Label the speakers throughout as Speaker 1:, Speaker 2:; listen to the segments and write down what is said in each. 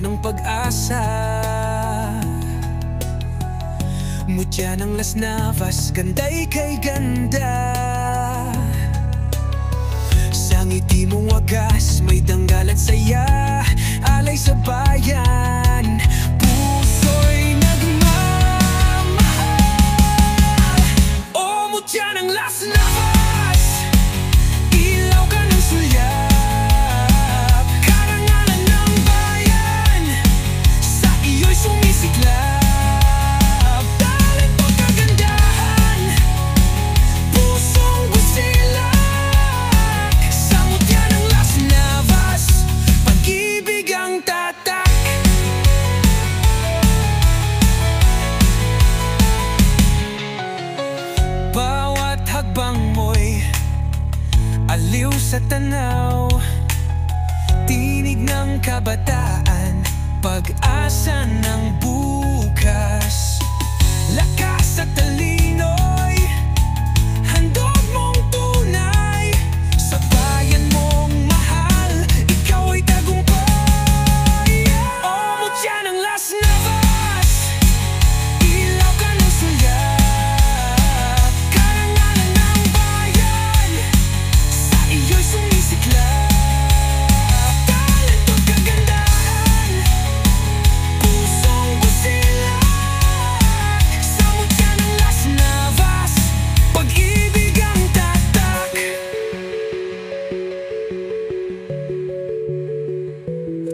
Speaker 1: ng pag-asa. Mutya ng Las Navas, ganday kay ganda. Sa ngiti mong wagas, may danggal at saya. Alay sa bayan, puso'y nagmamahal. O mutya ng Las Navas, ilaw ka ng sulyap. Karangalan ng bayan, sa iyo'y sumisiklab. Talent o kagandahan, pusong busilak. Sa mutya ng Las Navas, pag-ibig ang tatak. Bawat hakbang mo'y aliw sa tanaw, tinig ng kabataan, pag-asa ng bukas. Lakas at talino'y handog mong tunay. Sa bayan mong mahal, ikaw ay tagumpay. O mutya ng Las Navas, ilaw ka ng sulyap. Karangalan ng bayan, sa iyo'y sumisiklab. Talent o kagandahan, pusong busilak. Sa mutya ng Las Navas, pag-ibig ang tatak.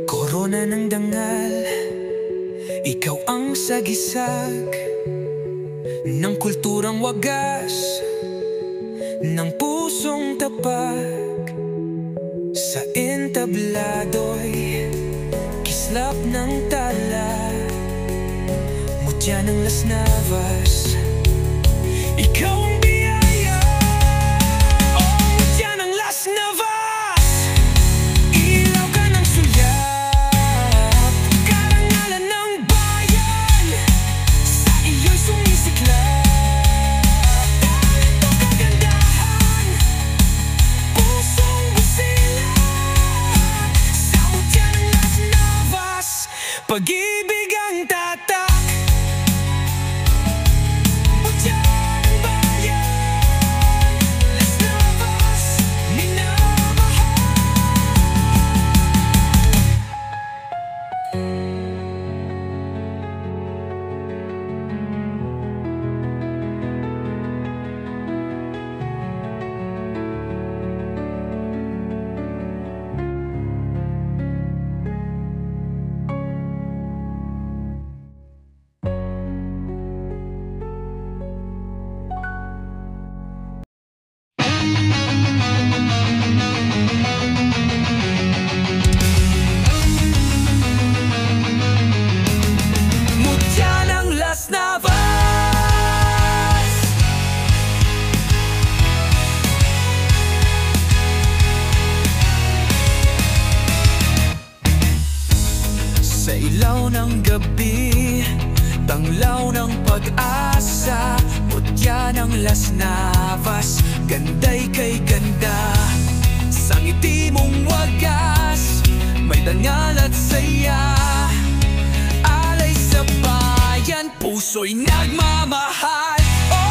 Speaker 1: Korona ng dangal, ikaw ang sagisag ng kulturang wagas, ng pusong tapat. Sa entablado'y kislap ng tala. Mutya ng Las Navas, ikaw ang biyaya. O mutya ng Las Navas, ilaw ka ng sulyap. Karangalan ng bayan, sa iyo'y sumisiklab. Talent o kagandahan, pusong busilak. Sa mutya ng Las Navas, pag-ibig ang tatak. Mutya ng bayan, Las Navas, minamahal. Mutya ng Las Navas, sa ilaw ng gabi, tanglaw ng pag-asa. Mutya ng Las Navas, ganday kay ganda. Sa ngiti mong wagas, may dangal at saya. Alay sa bayan, puso'y nagmamahal. O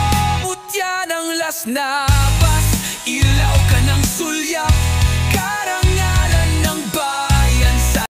Speaker 1: mutya ng Las Navas,